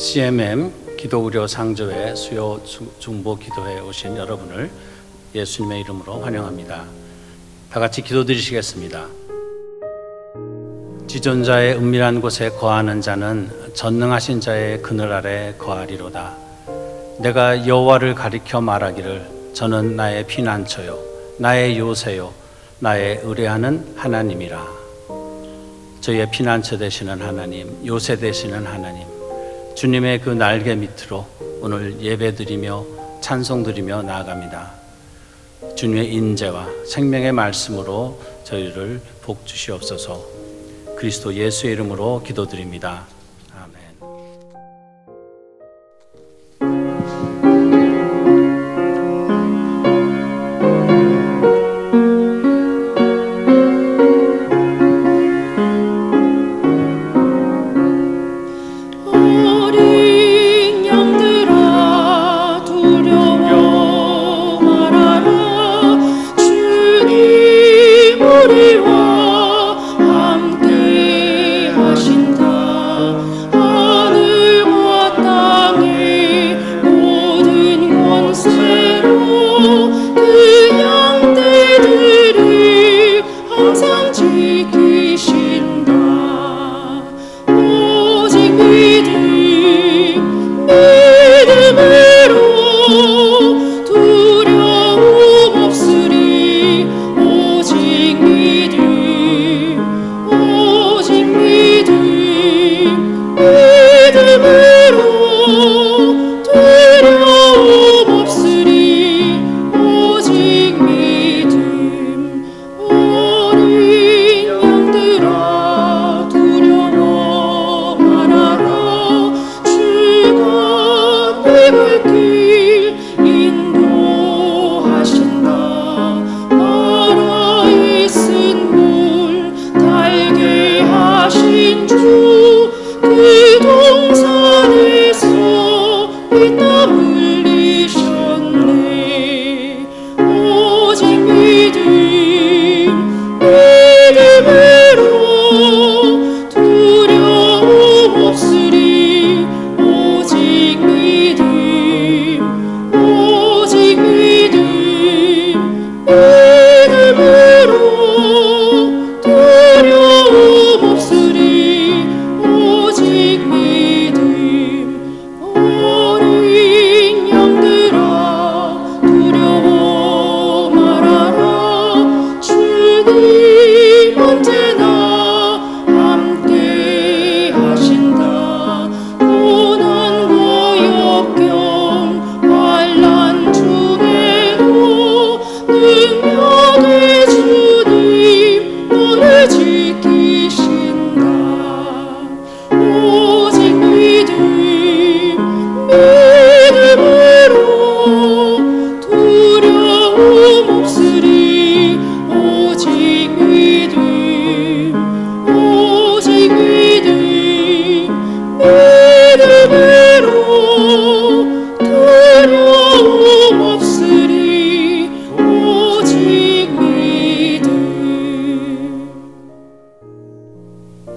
CMM 기도의료 상조회 수요 중보 기도회에 오신 여러분을 예수님의 이름으로 환영합니다. 다 같이 기도드리시겠습니다. 지존자의 은밀한 곳에 거하는 자는 전능하신 자의 그늘 아래 거하리로다. 내가 여호와를 가리켜 말하기를 저는 나의 피난처요 나의 요새요 나의 의뢰하는 하나님이라. 저희의 피난처 되시는 하나님, 요새 되시는 하나님, 주님의 그 날개 밑으로 오늘 예배드리며 찬송드리며 나아갑니다. 주님의 인재와 생명의 말씀으로 저희를 복 주시옵소서. 그리스도 예수의 이름으로 기도드립니다. 아멘.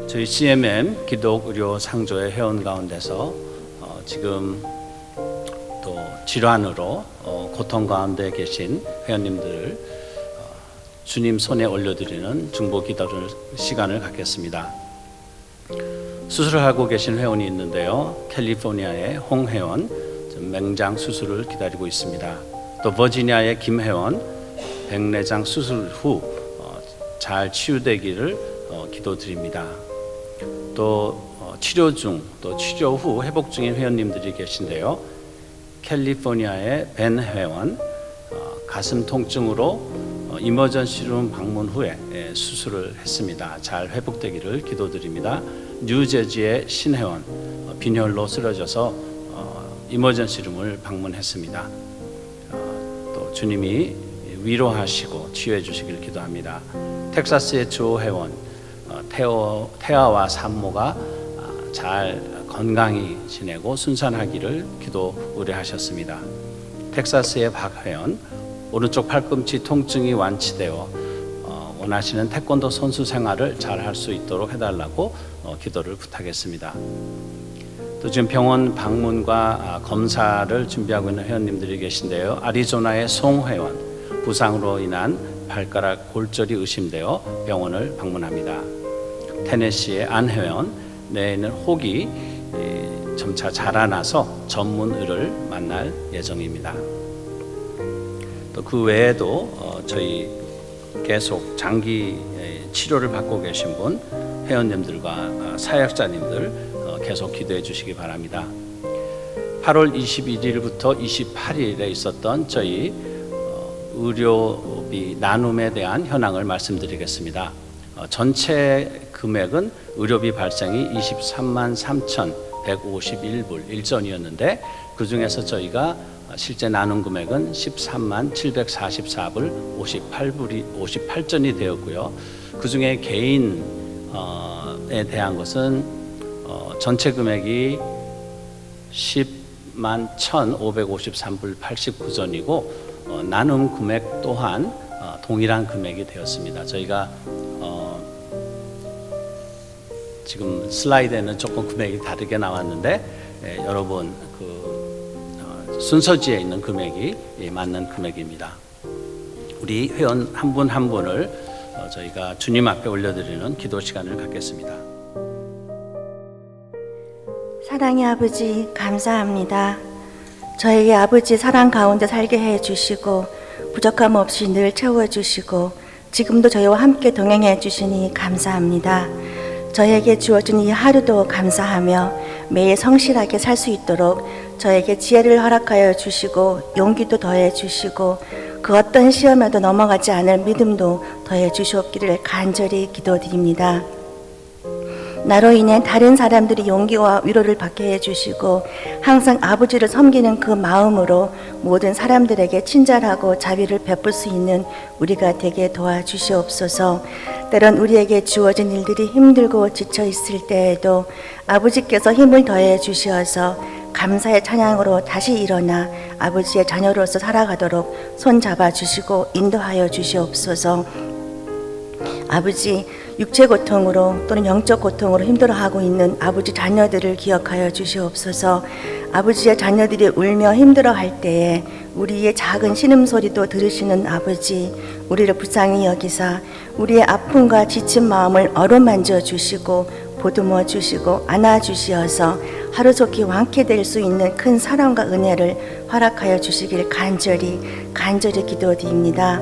저희 CMM 기도의료 상조의 회원 가운데서 지금 또 질환으로 고통 가운데 계신 회원님들을 주님 손에 올려드리는 중보 기도 시간을 갖겠습니다. 수술을 하고 계신 회원이 있는데요. 캘리포니아의 홍 회원 맹장 수술을 기다리고 있습니다. 또 버지니아의 김 회원 백내장 수술 후 잘 치유되기를 기도드립니다. 또 치료 중, 또 치료 후 회복 중인 회원님들이 계신데요. 캘리포니아의 벤 회원 가슴 통증으로 이머전시룸 방문 후에 수술을 했습니다. 잘 회복되기를 기도드립니다. 뉴저지의 신 회원 빈혈로 쓰러져서 이머전시룸을 방문했습니다. 또 주님이 위로하시고 치유해 주시길 기도합니다. 텍사스의 조 회원 태아와 산모가 잘 건강히 지내고 순산하기를 기도 의뢰하셨습니다. 텍사스의 박 회원 오른쪽 팔꿈치 통증이 완치되어 원하시는 태권도 선수 생활을 잘 할 수 있도록 해달라고 기도를 부탁했습니다. 또 지금 병원 방문과 검사를 준비하고 있는 회원님들이 계신데요. 아리조나의 송 회원, 부상으로 인한 발가락 골절이 의심되어 병원을 방문합니다. 테네시의 안 회원, 내에는 혹이 점차 자라나서 전문 의를 만날 예정입니다. 또 그 외에도 저희 계속 장기 치료를 받고 계신 분, 회원님들과 사역자님들 계속 기도해 주시기 바랍니다. 8월 21일부터 28일에 있었던 저희 의료비 나눔에 대한 현황을 말씀드리겠습니다. 전체 금액은 의료비 발생이 23만 3,151불 일전이었는데 그 중에서 저희가 실제 나눈 금액은 13만 744불 58전이 되었고요. 그 중에 개인에 대한 것은 전체 금액이 10만 1,553불 89전이고 나눔 금액 또한 동일한 금액이 되었습니다. 저희가 지금 슬라이드에는 조금 금액이 다르게 나왔는데 여러분 순서지에 있는 금액이 맞는 금액입니다. 우리 회원 한 분 한 분을 저희가 주님 앞에 올려드리는 기도 시간을 갖겠습니다. 사랑의 아버지, 감사합니다. 저에게 아버지 사랑 가운데 살게 해주시고 부족함 없이 늘 채워주시고 지금도 저희와 함께 동행해 주시니 감사합니다. 저에게 주어진 이 하루도 감사하며 매일 성실하게 살 수 있도록 저에게 지혜를 허락하여 주시고 용기도 더해 주시고 그 어떤 시험에도 넘어가지 않을 믿음도 더해 주시옵기를 간절히 기도드립니다. 나로 인해 다른 사람들이 용기와 위로를 받게 해주시고 항상 아버지를 섬기는 그 마음으로 모든 사람들에게 친절하고 자비를 베풀 수 있는 우리가 되게 도와주시옵소서. 때론 우리에게 주어진 일들이 힘들고 지쳐 있을 때에도 아버지께서 힘을 더해 주시어서 감사의 찬양으로 다시 일어나 아버지의 자녀로서 살아가도록 손잡아 주시고 인도하여 주시옵소서. 아버지, 육체 고통으로 또는 영적 고통으로 힘들어하고 있는 아버지 자녀들을 기억하여 주시옵소서. 아버지의 자녀들이 울며 힘들어할 때에 우리의 작은 신음소리도 들으시는 아버지, 우리를 불쌍히 여기사 우리의 아픔과 지친 마음을 어루만져 주시고 보듬어 주시고 안아 주시어서 하루속히 완쾌될 수 있는 큰 사랑과 은혜를 허락하여 주시길 간절히 기도드립니다.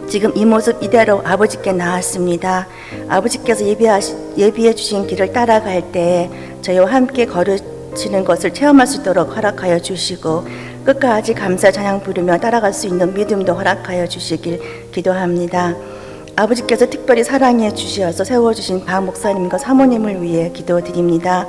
지금 이 모습 이대로 아버지께 나왔습니다. 아버지께서 예비해 주신 길을 따라갈 때 저희와 함께 걸으시는 것을 체험할 수 있도록 허락하여 주시고 끝까지 감사 찬양 부르며 따라갈 수 있는 믿음도 허락하여 주시길 기도합니다. 아버지께서 특별히 사랑해 주시어서 세워주신 박 목사님과 사모님을 위해 기도드립니다.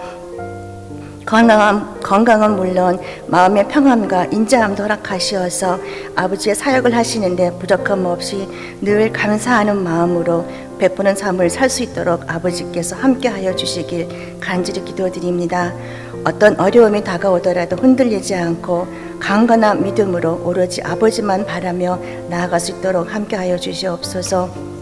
건강은 물론 마음의 평안과 인자함도 허락하시어서 아버지의 사역을 하시는데 부족함 없이 늘 감사하는 마음으로 베푸는 삶을 살 수 있도록 아버지께서 함께하여 주시길 간절히 기도드립니다. 어떤 어려움이 다가오더라도 흔들리지 않고 강건한 믿음으로 오로지 아버지만 바라며 나아갈 수 있도록 함께하여 주시옵소서.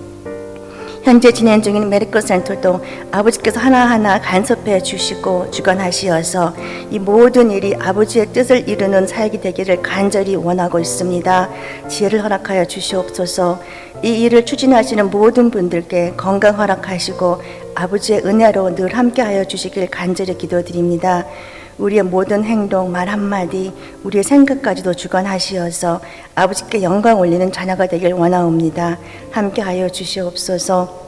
현재 진행 중인 메디컬 센터도 아버지께서 하나하나 간섭해 주시고 주관하시어서 이 모든 일이 아버지의 뜻을 이루는 사역이 되기를 간절히 원하고 있습니다. 지혜를 허락하여 주시옵소서. 이 일을 추진하시는 모든 분들께 건강 허락하시고 아버지의 은혜로 늘 함께하여 주시길 간절히 기도드립니다. 우리의 모든 행동, 말 한마디, 우리의 생각까지도 주관하시어서 아버지께 영광 올리는 자녀가 되길 원하옵니다. 함께하여 주시옵소서.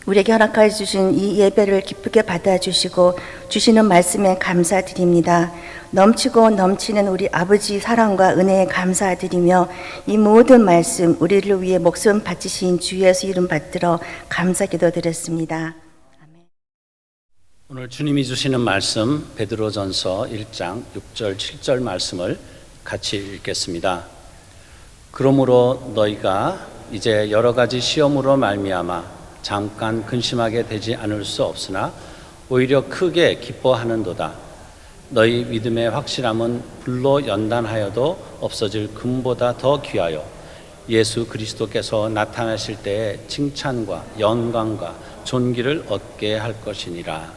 우리에게 허락하여 주신 이 예배를 기쁘게 받아주시고 주시는 말씀에 감사드립니다. 넘치고 넘치는 우리 아버지 사랑과 은혜에 감사드리며 이 모든 말씀 우리를 위해 목숨 바치신 주 예수 이름 받들어 감사 기도드렸습니다. 오늘 주님이 주시는 말씀 베드로전서 1장 6절 7절 말씀을 같이 읽겠습니다. 그러므로 너희가 이제 여러 가지 시험으로 말미암아 잠깐 근심하게 되지 않을 수 없으나 오히려 크게 기뻐하는도다. 너희 믿음의 확실함은 불로 연단하여도 없어질 금보다 더 귀하여 예수 그리스도께서 나타나실 때에 칭찬과 영광과 존귀를 얻게 할 것이니라.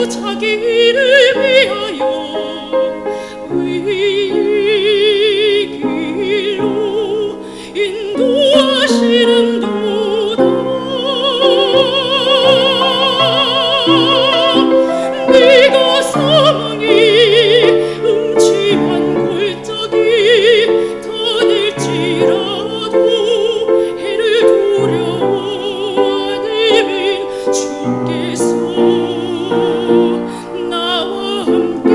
자기를 위하여 이 길로 인도하시는 도다. 네가 사망이 음침한 골짜기 다닐지라도 해를 두려워 안 내민 주께서 나와 함께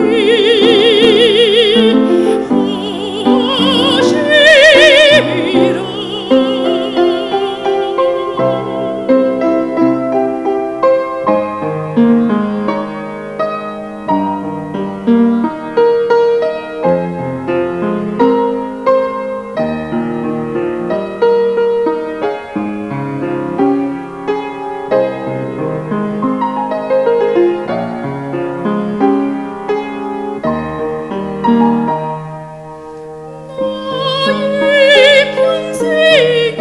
하시리라. 나의 평생이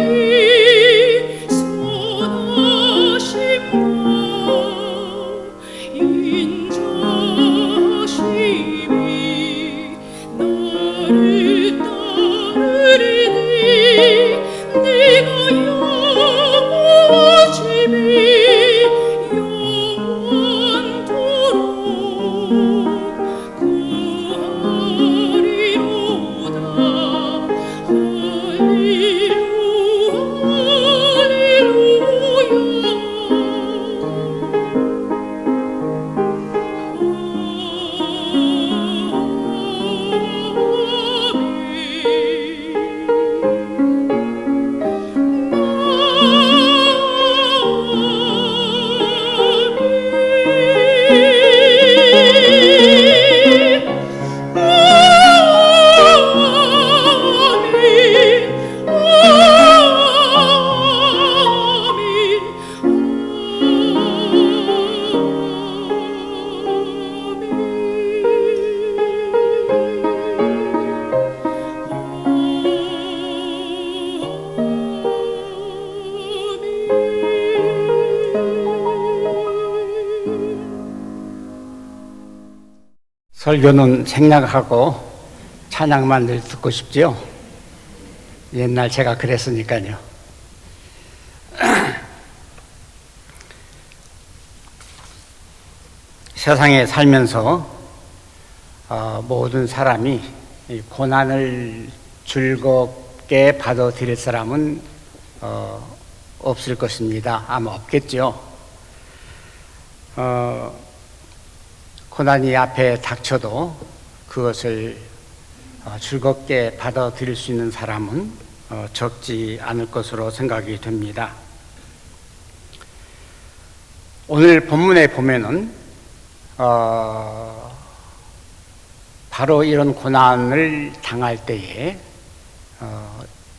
선하심과 인자하심이 나를 따르리니 네가 여호와 집이 영원토록 구하리로다. 설교는 생략하고 찬양만 늘 듣고 싶지요. 옛날 제가 그랬으니까요. 세상에 살면서 모든 사람이 이 고난을 즐겁게 받아들일 사람은 없을 것입니다. 아마 없겠죠. 고난이 앞에 닥쳐도 그것을 즐겁게 받아들일 수 있는 사람은 적지 않을 것으로 생각이 됩니다. 오늘 본문에 보면은 바로 이런 고난을 당할 때에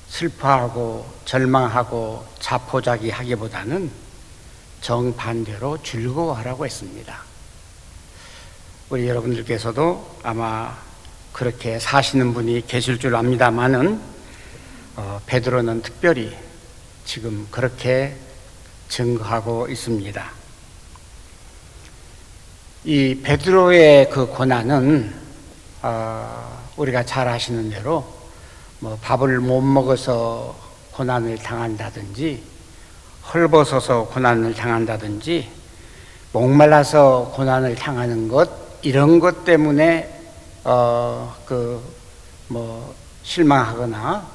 슬퍼하고 절망하고 자포자기하기보다는 정반대로 즐거워하라고 했습니다. 우리 여러분들께서도 아마 그렇게 사시는 분이 계실 줄 압니다만은 베드로는 특별히 지금 그렇게 증거하고 있습니다. 이 베드로의 그 고난은 우리가 잘 아시는 대로 뭐 밥을 못 먹어서 고난을 당한다든지 헐벗어서 고난을 당한다든지 목말라서 고난을 당하는 것 이런 것 때문에 실망하거나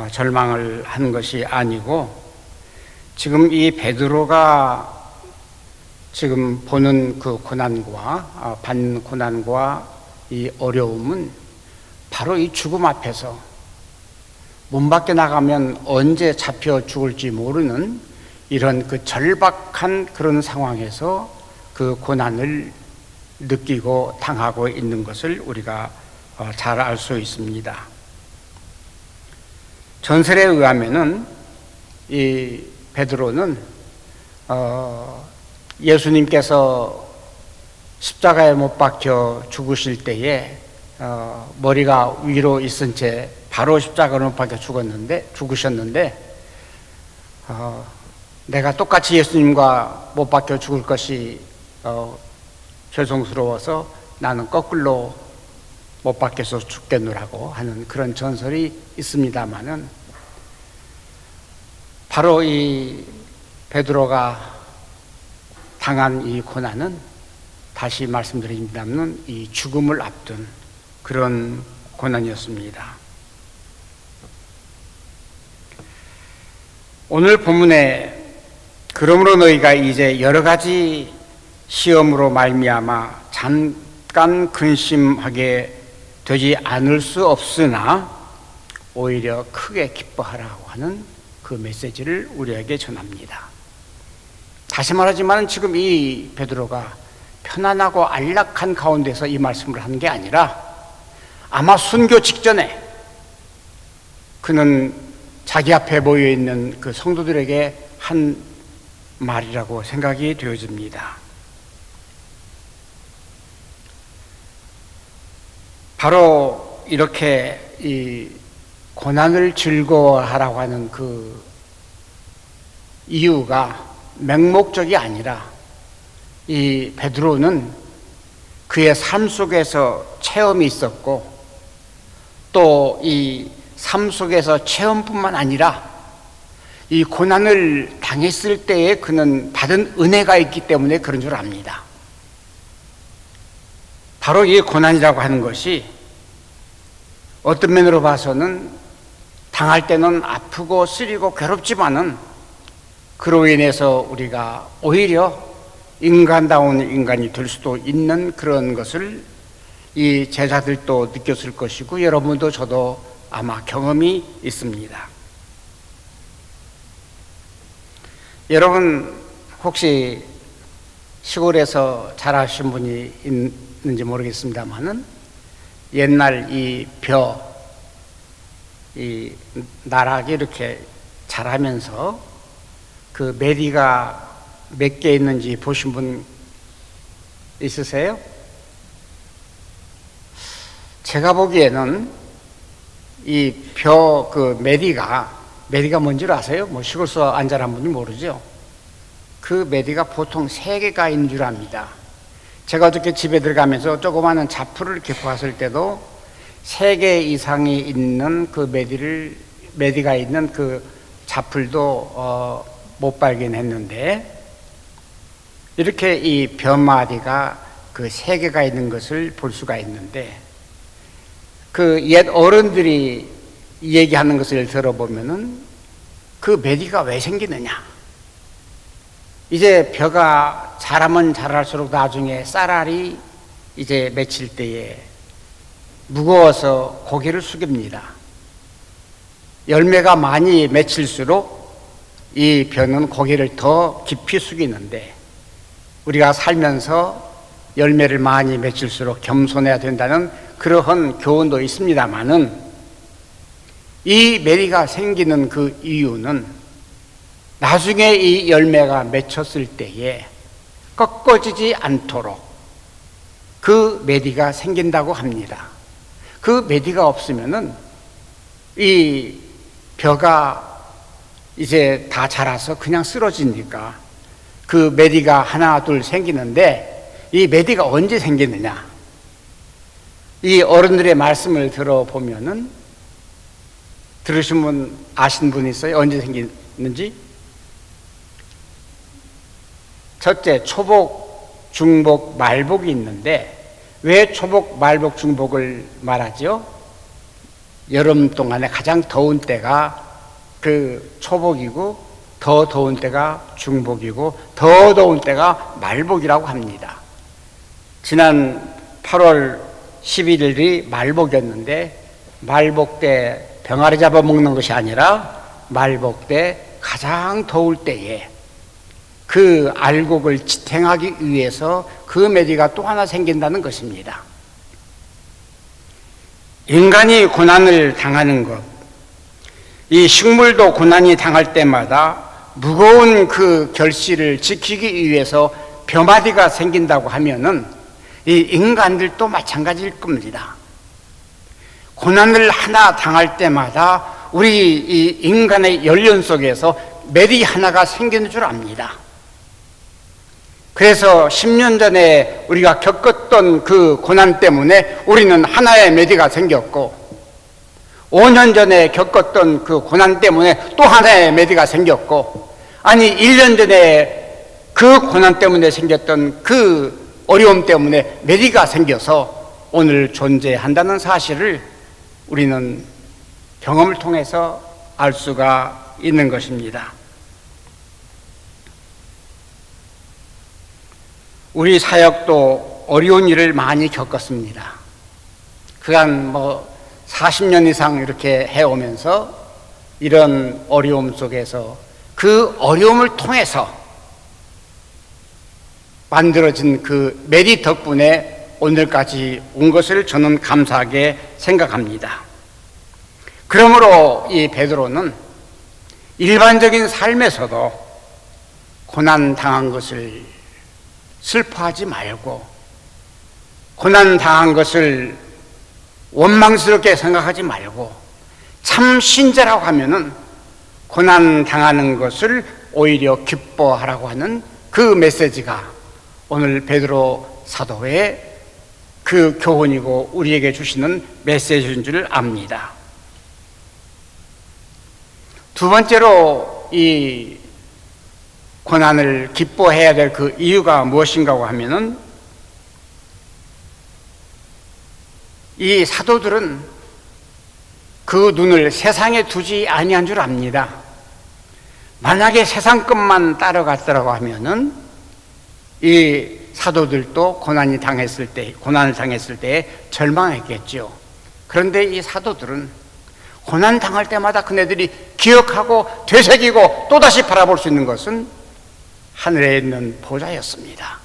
절망을 하는 것이 아니고 지금 이 베드로가 지금 보는 그 고난과 받는 고난과 이 어려움은 바로 이 죽음 앞에서 문 밖에 나가면 언제 잡혀 죽을지 모르는 이런 그 절박한 그런 상황에서 그 고난을 느끼고 당하고 있는 것을 우리가 잘 알 수 있습니다. 전설에 의하면은 이 베드로는 예수님께서 십자가에 못 박혀 죽으실 때에 머리가 위로 있은 채 바로 십자가에 못 박혀 죽으셨는데 내가 똑같이 예수님과 못 박혀 죽을 것이 죄송스러워서 나는 거꾸로 못 박혀서 죽겠노라고 하는 그런 전설이 있습니다마는, 바로 이 베드로가 당한 이 고난은 다시 말씀드립니다면 이 죽음을 앞둔 그런 고난이었습니다. 오늘 본문에 그러므로 너희가 이제 여러 가지 시험으로 말미암아 잠깐 근심하게 되지 않을 수 없으나 오히려 크게 기뻐하라고 하는 그 메시지를 우리에게 전합니다. 다시 말하지만 지금 이 베드로가 편안하고 안락한 가운데서 이 말씀을 하는 게 아니라 아마 순교 직전에 그는 자기 앞에 모여 있는 그 성도들에게 한 말이라고 생각이 되어집니다. 바로 이렇게 이 고난을 즐거워하라고 하는 그 이유가 맹목적이 아니라 이 베드로는 그의 삶 속에서 체험이 있었고 또 이 삶 속에서 체험뿐만 아니라 이 고난을 당했을 때에 그는 받은 은혜가 있기 때문에 그런 줄 압니다. 바로 이 고난이라고 하는 것이 어떤 면으로 봐서는 당할 때는 아프고 쓰리고 괴롭지만은 그로 인해서 우리가 오히려 인간다운 인간이 될 수도 있는 그런 것을 이 제자들도 느꼈을 것이고 여러분도 저도 아마 경험이 있습니다. 여러분 혹시 시골에서 자라신 분이 있는지 모르겠습니다만은 옛날 이 나락이 이렇게 자라면서 그 메리가 몇 개 있는지 보신 분 있으세요? 제가 보기에는 이 그 메리가 뭔지 아세요? 뭐 시골서 안 자란 분이 모르죠? 그 메리가 보통 3개가 있는 줄 압니다. 제가 어저께 집에 들어가면서 조그마한 자풀을 이렇게 보았을 때도 3개 이상이 있는 그 메리가 있는 그 자풀도 못 발견했는데, 이렇게 이 벼마디가 그 3개가 있는 것을 볼 수가 있는데, 그 옛 어른들이 얘기하는 것을 들어보면은 그 메리가 왜 생기느냐, 이제 벼가 자라면 자랄수록 나중에 쌀알이 이제 맺힐 때에 무거워서 고개를 숙입니다. 열매가 많이 맺힐수록 이 벼는 고개를 더 깊이 숙이는데, 우리가 살면서 열매를 많이 맺힐수록 겸손해야 된다는 그러한 교훈도 있습니다만은, 이 메리가 생기는 그 이유는 나중에 이 열매가 맺혔을 때에 꺾어지지 않도록 그 메리가 생긴다고 합니다. 그 메리가 없으면은 이 벼가 이제 다 자라서 그냥 쓰러지니까 그 메리가 하나 둘 생기는데, 이 메리가 언제 생기느냐, 이 어른들의 말씀을 들어보면은 들으신 분 아신 분 있어요? 언제 생기는지? 첫째, 초복, 중복, 말복이 있는데 왜 초복, 말복, 중복을 말하죠? 여름 동안에 가장 더운 때가 그 초복이고 더 더운 때가 중복이고 더 더운 때가 말복이라고 합니다. 지난 8월 11일이 말복이었는데, 말복 때 병아리 잡아먹는 것이 아니라 말복 때 가장 더울 때에 그 알곡을 지탱하기 위해서 그 메리가 또 하나 생긴다는 것입니다. 인간이 고난을 당하는 것, 이 식물도 고난이 당할 때마다 무거운 그 결실을 지키기 위해서 벼마디가 생긴다고 하면은 이 인간들도 마찬가지일 겁니다. 고난을 하나 당할 때마다 우리 이 인간의 연륜 속에서 메리 하나가 생기는 줄 압니다. 그래서 10년 전에 우리가 겪었던 그 고난 때문에 우리는 하나의 메디가 생겼고, 5년 전에 겪었던 그 고난 때문에 또 하나의 메디가 생겼고, 아니 1년 전에 그 고난 때문에 생겼던 그 어려움 때문에 메디가 생겨서 오늘 존재한다는 사실을 우리는 경험을 통해서 알 수가 있는 것입니다. 우리 사역도 어려운 일을 많이 겪었습니다. 그간 40년 이상 이렇게 해오면서 이런 어려움 속에서 그 어려움을 통해서 만들어진 그 메리 덕분에 오늘까지 온 것을 저는 감사하게 생각합니다. 그러므로 이 베드로는 일반적인 삶에서도 고난 당한 것을 슬퍼하지 말고, 고난 당한 것을 원망스럽게 생각하지 말고, 참 신자라고 하면은 고난 당하는 것을 오히려 기뻐하라고 하는 그 메시지가 오늘 베드로 사도의 그 교훈이고 우리에게 주시는 메시지인 줄 압니다. 두 번째로 이 고난을 기뻐해야 될 그 이유가 무엇인가 하면은, 이 사도들은 그 눈을 세상에 두지 아니한 줄 압니다. 만약에 세상 것만 따라갔더라고 하면은 이 사도들도 고난을 당했을 때 절망했겠죠. 그런데 이 사도들은 고난 당할 때마다 그네들이 기억하고 되새기고 또다시 바라볼 수 있는 것은 하늘에 있는 보좌였습니다.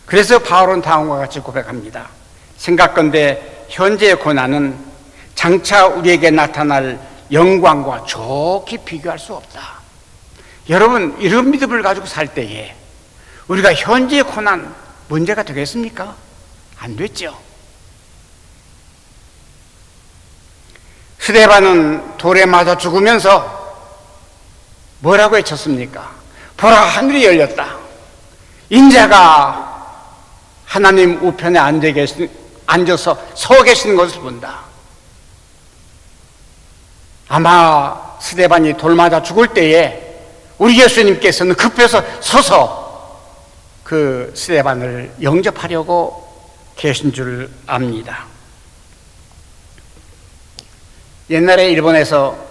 그래서 바울은 다음과 같이 고백합니다. 생각건대 현재의 고난은 장차 우리에게 나타날 영광과 좋게 비교할 수 없다. 여러분, 이런 믿음을 가지고 살 때에 우리가 현재의 고난 문제가 되겠습니까? 안 됐죠. 스데반은 돌에 맞아 죽으면서 뭐라고 외쳤습니까? 보라, 하늘이 열렸다. 인자가 하나님 우편에 앉아서 서 계시는 것을 본다. 아마 스데반이 돌 맞아 죽을 때에 우리 예수님께서는 급해서 서서 그 스데반을 영접하려고 계신 줄 압니다. 옛날에 일본에서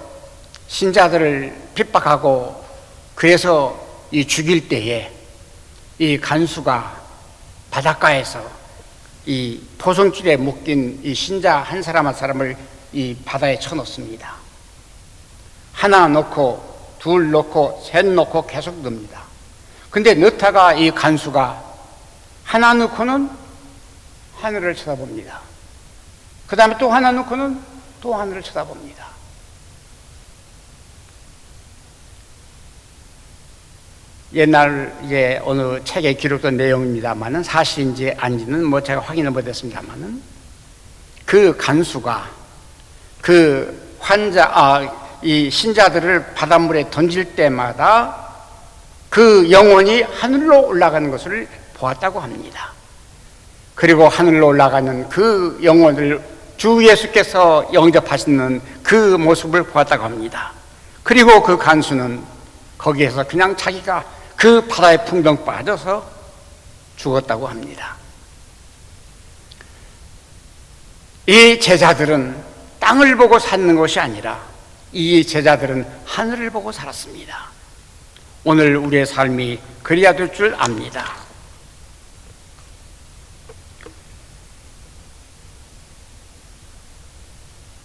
신자들을 핍박하고 그래서 이 죽일 때에 이 간수가 바닷가에서 이 포성줄에 묶인 이 신자 한 사람 한 사람을 이 바다에 쳐넣습니다. 하나 넣고 둘 넣고 셋 넣고 계속 넣습니다. 근데 넣다가 이 간수가 하나 넣고는 하늘을 쳐다봅니다. 그 다음에 또 하나 넣고는 또 하늘을 쳐다봅니다. 옛날 이제 어느 책에 기록된 내용입니다만은 사실인지 아닌지는 제가 확인을 못했습니다만은 그 간수가 그 이 신자들을 바닷물에 던질 때마다 그 영혼이 하늘로 올라가는 것을 보았다고 합니다. 그리고 하늘로 올라가는 그 영혼을 주 예수께서 영접하시는 그 모습을 보았다고 합니다. 그리고 그 간수는 거기에서 그냥 자기가 그 바다에 풍덩 빠져서 죽었다고 합니다. 이 제자들은 땅을 보고 사는 것이 아니라 이 제자들은 하늘을 보고 살았습니다. 오늘 우리의 삶이 그리야 될 줄 압니다.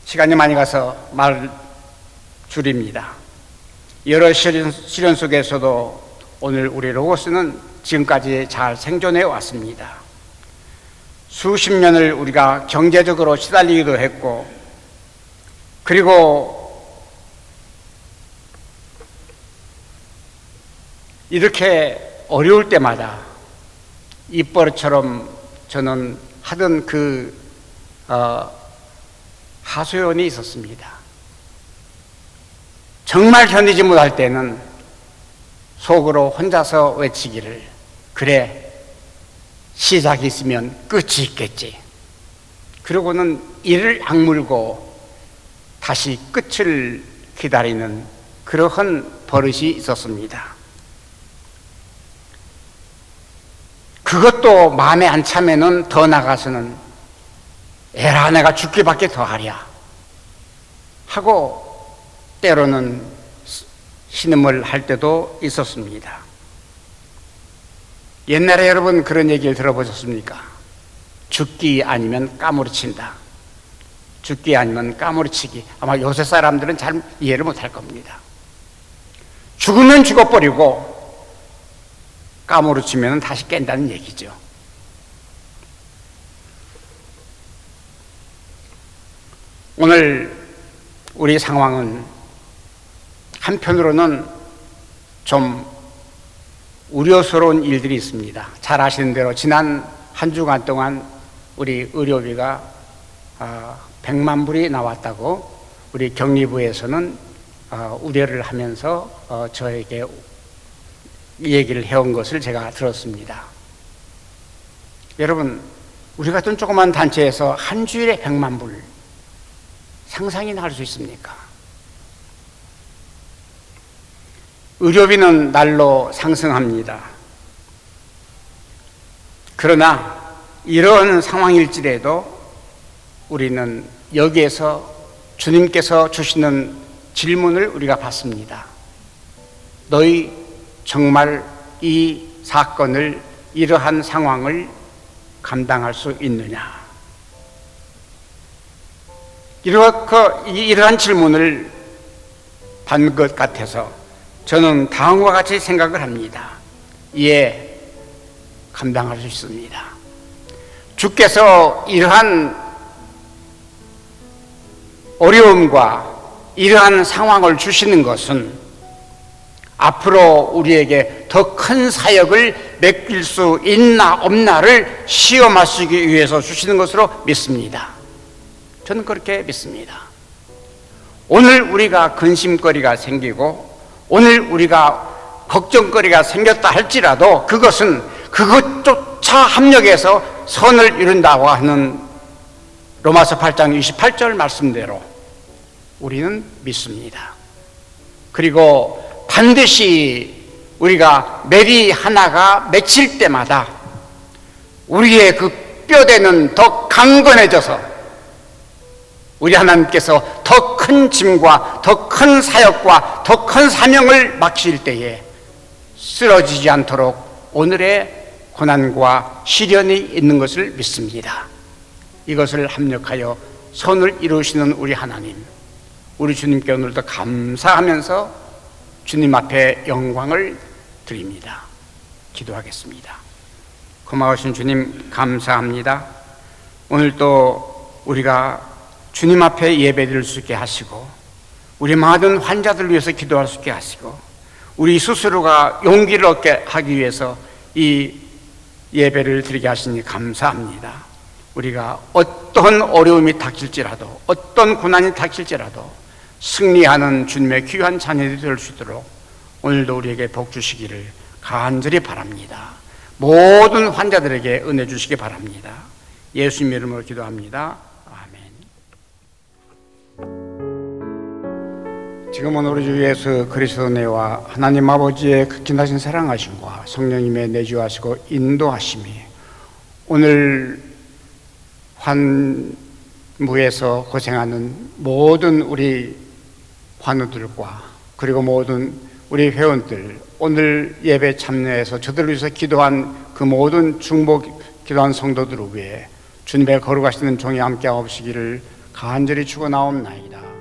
시간이 많이 가서 말 줄입니다. 여러 시련 속에서도 오늘 우리 로고스는 지금까지 잘 생존해 왔습니다. 수십 년을 우리가 경제적으로 시달리기도 했고, 그리고 이렇게 어려울 때마다 입버릇처럼 저는 하던 그 하소연이 있었습니다. 정말 견디지 못할 때는 속으로 혼자서 외치기를, 그래, 시작이 있으면 끝이 있겠지. 그러고는 이를 악물고 다시 끝을 기다리는 그러한 버릇이 있었습니다. 그것도 마음에 안 차면은 더 나가서는 에라, 내가 죽기밖에 더 하랴 하고 때로는 신음을 할 때도 있었습니다. 옛날에 여러분 그런 얘기를 들어보셨습니까? 죽기 아니면 까무러친다. 죽기 아니면 까무러치기. 아마 요새 사람들은 잘 이해를 못할 겁니다. 죽으면 죽어버리고 까무러치면 다시 깬다는 얘기죠. 오늘 우리 상황은 한편으로는 좀 우려스러운 일들이 있습니다. 잘 아시는 대로 지난 한 주간 동안 우리 의료비가 100만 불이 나왔다고 우리 격리부에서는 우려를 하면서 저에게 얘기를 해온 것을 제가 들었습니다. 여러분, 우리 같은 조그만 단체에서 한 주일에 100만 불 상상이나 할 수 있습니까? 의료비는 날로 상승합니다. 그러나 이런 상황일지라도 우리는 여기에서 주님께서 주시는 질문을 우리가 받습니다. 너희 정말 이 사건을, 이러한 상황을 감당할 수 있느냐? 이러한 질문을 받는 것 같아서 저는 다음과 같이 생각을 합니다. 예, 감당할 수 있습니다. 주께서 이러한 어려움과 이러한 상황을 주시는 것은 앞으로 우리에게 더 큰 사역을 맡길 수 있나 없나를 시험하시기 위해서 주시는 것으로 믿습니다. 저는 그렇게 믿습니다. 오늘 우리가 근심거리가 생기고 오늘 우리가 걱정거리가 생겼다 할지라도 그것은 그것조차 합력해서 선을 이룬다고 하는 로마서 8장 28절 말씀대로 우리는 믿습니다. 그리고 반드시 우리가 매리 하나가 맺힐 때마다 우리의 그 뼈대는 더 강건해져서 우리 하나님께서 더 큰 짐과 더 큰 사역과 더 큰 사명을 맡기실 때에 쓰러지지 않도록 오늘의 고난과 시련이 있는 것을 믿습니다. 이것을 합력하여 선을 이루시는 우리 하나님, 우리 주님께 오늘도 감사하면서 주님 앞에 영광을 드립니다. 기도하겠습니다. 고마우신 주님 감사합니다. 오늘 또 우리가 주님 앞에 예배드릴 수 있게 하시고 우리 많은 환자들 위해서 기도할 수 있게 하시고 우리 스스로가 용기를 얻게 하기 위해서 이 예배를 드리게 하시니 감사합니다. 우리가 어떤 어려움이 닥칠지라도 어떤 고난이 닥칠지라도 승리하는 주님의 귀한 자녀들이 될 수 있도록 오늘도 우리에게 복 주시기를 간절히 바랍니다. 모든 환자들에게 은혜 주시기 바랍니다. 예수님 이름으로 기도합니다. 지금은 우리 주 예수 그리스도 내와 하나님 아버지의 극진하신 사랑하심과 성령님의 내주하시고 인도하심이 오늘 환무에서 고생하는 모든 우리 환우들과 그리고 모든 우리 회원들, 오늘 예배 참여해서 저들을 위해서 기도한 그 모든 중복 기도한 성도들을 위해 주님의 거룩하시는 종이 함께 하시기를 간절히 축원하옵나이다.